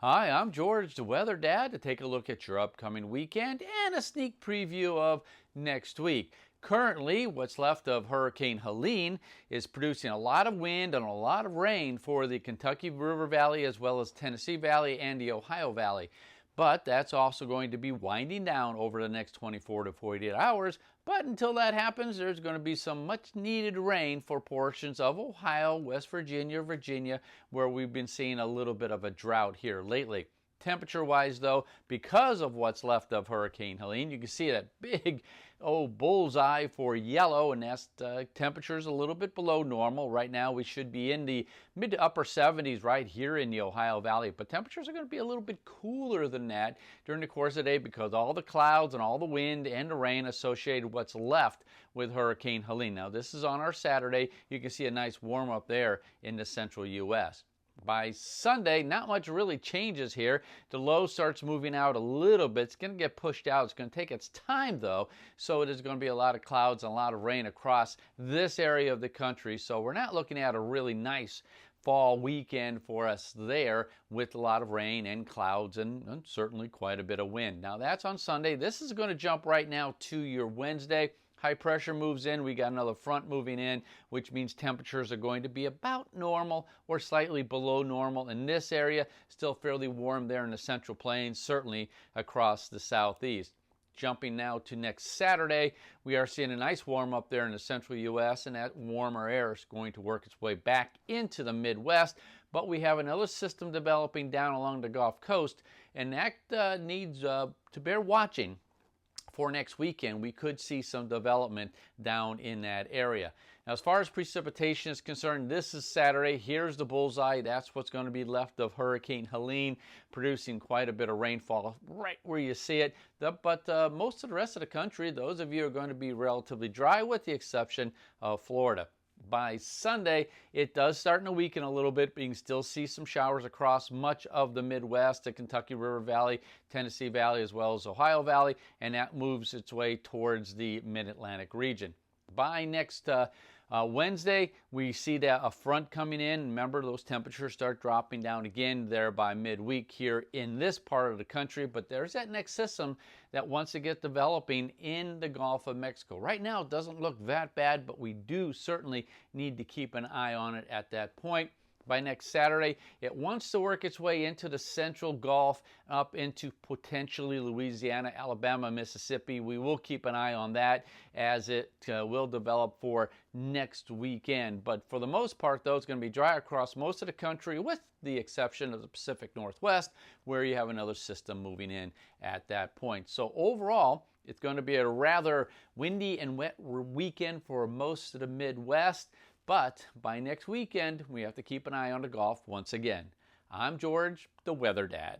Hi, I'm George, the Weather Dad, to take a look at your upcoming weekend and a sneak preview of next week. Currently, what's left of Hurricane Helene is producing a lot of wind and a lot of rain for the Kentucky River Valley as well as Tennessee Valley and the Ohio Valley. But that's also going to be winding down over the next 24 to 48 hours. But until that happens, there's going to be some much needed rain for portions of Ohio, West Virginia, Virginia, where we've been seeing a little bit of a drought here lately. Temperature-wise, though, because of what's left of Hurricane Helene, you can see that big bullseye for yellow, and that's temperatures a little bit below normal. Right now, we should be in the mid to upper 70s right here in the Ohio Valley, but temperatures are going to be a little bit cooler than that during the course of the day because all the clouds and all the wind and the rain associated with what's left with Hurricane Helene. Now, this is on our Saturday. You can see a nice warm up there in the central U.S. By Sunday, not much really changes here. The low starts moving out a little bit. It's going to get pushed out. It's going to take its time, though, so it is going to be a lot of clouds and a lot of rain across this area of the country. So we're not looking at a really nice fall weekend for us there with a lot of rain and clouds and certainly quite a bit of wind. Now, that's on Sunday. This is going to jump right now to your Wednesday. High pressure moves in. We got another front moving in, which means temperatures are going to be about normal or slightly below normal in this area. Still fairly warm there in the Central Plains, certainly across the southeast. Jumping now to next Saturday, we are seeing a nice warm up there in the central U.S., and that warmer air is going to work its way back into the Midwest. But we have another system developing down along the Gulf Coast, and that needs to bear watching. For next weekend, we could see some development down in that area. Now, as far as precipitation is concerned, this is Saturday. Here's the bullseye. That's what's going to be left of Hurricane Helene, producing quite a bit of rainfall right where you see it. But most of the rest of the country, those of you are going to be relatively dry with the exception of Florida. By Sunday, it does start to weaken a little bit, but you can still see some showers across much of the Midwest, the Kentucky River Valley, Tennessee Valley, as well as Ohio Valley, and that moves its way towards the Mid-Atlantic region. By next Wednesday, we see that a front coming in. Remember, those temperatures start dropping down again there by midweek here in this part of the country. But there's that next system that wants to get developing in the Gulf of Mexico. Right now, it doesn't look that bad, but we do certainly need to keep an eye on it at that point. By next Saturday, it wants to work its way into the central Gulf, up into potentially Louisiana, Alabama, Mississippi. We will keep an eye on that as it will develop for next weekend. But for the most part, though, it's going to be dry across most of the country with the exception of the Pacific Northwest, where you have another system moving in at that point. So overall, it's going to be a rather windy and wet weekend for most of the Midwest. But by next weekend, we have to keep an eye on the Gulf once again. I'm George, the Weather Dad.